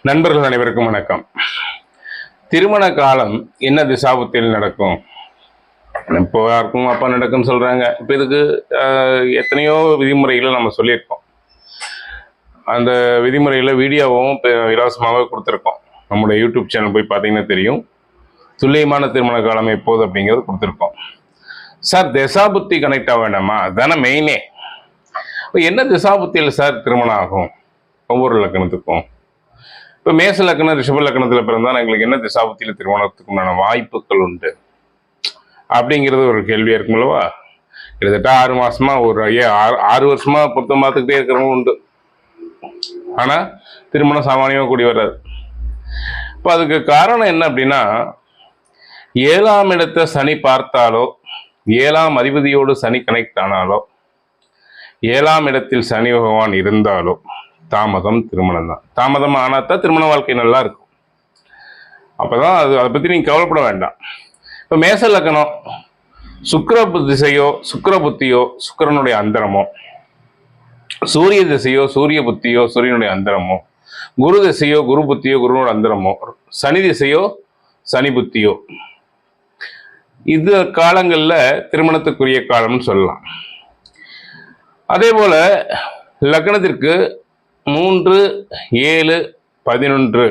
நண்பர்கள் அனைவருக்கும் வணக்கம். திருமண காலம் என்ன திசாபுத்தியில் நடக்கும்? இப்போ யாருக்கும் அப்பா நடக்கும்னு சொல்றாங்க. இப்போ இதுக்கு எத்தனையோ விதிமுறைகளை நம்ம சொல்லியிருக்கோம். அந்த விதிமுறைகளை வீடியோவும் இலவசமாகவே கொடுத்துருக்கோம். நம்முடைய யூடியூப் சேனல் போய் பார்த்தீங்கன்னா தெரியும். துல்லியமான திருமண காலம் எப்போது அப்படிங்கிறது கொடுத்துருக்கோம். சார், திசாபுத்தி கனெக்ட் ஆக வேண்டாமா? அதுதானே மெயினே. என்ன திசாபுத்தியில் சார் திருமணம் ஆகும் ஒவ்வொரு லக்கணத்துக்கும்? இப்போ மேச லக்கணம் ரிஷப லக்கணத்தில் பிறந்தால் எங்களுக்கு என்ன திசாபுத்தியில் திருமணத்துக்கு உண்டான வாய்ப்புகள் உண்டு அப்படிங்கிறது ஒரு கேள்வியாக இருக்குங்களவா? கிட்டத்தட்ட 6 மாசமா ஒரு 6 வருஷமா பொருத்தம் பார்த்துக்கிட்டே இருக்கிறவங்க உண்டு. ஆனால் திருமணம் சாமானியமாக கூடி வராது. இப்போ அதுக்கு காரணம் என்ன அப்படின்னா, 7ஆம் இடத்தை சனி பார்த்தாலோ, 7ஆம் அதிபதியோடு சனி கனெக்ட் ஆனாலோ, 7ஆம் இடத்தில் சனி பகவான் இருந்தாலோ தாமதம் திருமணம் தான். தாமதம் ஆனால் தான் திருமண வாழ்க்கை நல்லா இருக்கும். அப்போதான் அதை பற்றி நீங்கள் கவலைப்பட வேண்டாம். இப்போ மேச லக்கணம் சுக்கிர திசையோ சுக்கிர புத்தியோ சுக்கிரனுடைய அந்தரமோ, சூரிய திசையோ சூரிய புத்தியோ சூரியனுடைய அந்தரமோ, குரு திசையோ குரு புத்தியோ குருனோட அந்தரமோ, சனி திசையோ சனி புத்தியோ, இது காலங்களில் திருமணத்துக்குரிய காலம்னு சொல்லலாம். அதே போல லக்னத்திற்கு 3, 7, 11,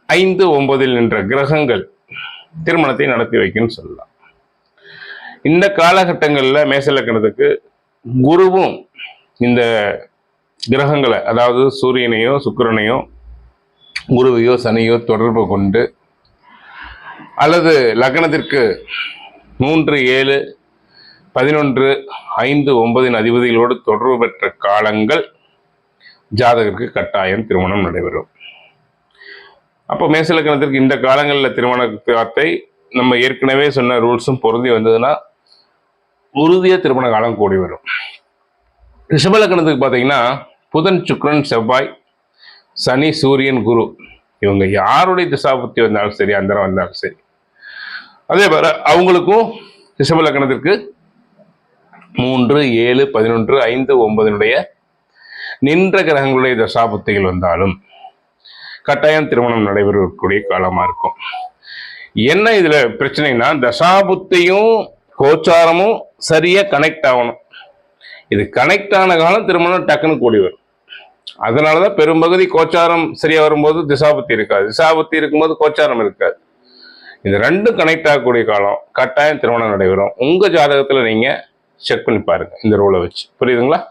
5, 9 என்ற கிரகங்கள் திருமணத்தை நடத்தி வைக்கும்னு சொல்லலாம். இந்த காலகட்டங்களில் மேச லக்கணத்துக்கு குருவும் இந்த கிரகங்களை, அதாவது சூரியனையோ சுக்கிரனையோ குருவையோ சனியோ தொடர்பு கொண்டு, அல்லது லக்னத்திற்கு 3, 7, 11, 5, 9 அதிபதிகளோடு தொடர்பு பெற்ற காலங்கள் ஜாதகருக்கு கட்டாயம் திருமணம் நடைபெறும். அப்போ மேச லக்கணத்திற்கு இந்த காலங்களில் திருமணத்தை நம்ம ஏற்கனவே சொன்ன ரூல்ஸும் பொருந்தி வந்ததுன்னா உறுதியாக திருமண காலம் கூடி வரும். ரிஷப லக்கணத்துக்கு பார்த்தீங்கன்னா புதன், சுக்கிரன், செவ்வாய், சனி, சூரியன், குரு, இவங்க யாருடைய திசாபுத்தி வந்தாலும் சரி, அந்தரம் வந்தாலும் சரி, அதே போல அவங்களுக்கும் ரிஷப லக்கணத்திற்கு 3, 7, 11, 5, 9 நின்ற கிரகங்களுடைய தசாபுத்திகள் வந்தாலும் கட்டாயம் திருமணம் நடைபெறக்கூடிய காலமா இருக்கும். என்ன இதுல பிரச்சனைனா, தசாபுத்தியும் கோச்சாரமும் சரியா கனெக்ட் ஆகணும். இது கனெக்ட் ஆன காலம் திருமணம் டக்குன்னு கூடி வரும். அதனாலதான் பெரும்பகுதி கோச்சாரம் சரியா வரும்போது திசாபுத்தி இருக்காது, திசாபுத்தி இருக்கும்போது கோச்சாரம் இருக்காது. இந்த ரெண்டும் கனெக்ட் ஆகக்கூடிய காலம் கட்டாயம் திருமணம் நடைபெறும். உங்க ஜாதகத்துல நீங்க செக் பண்ணி பாருங்க இந்த ரூலை வச்சு. புரியுதுங்களா?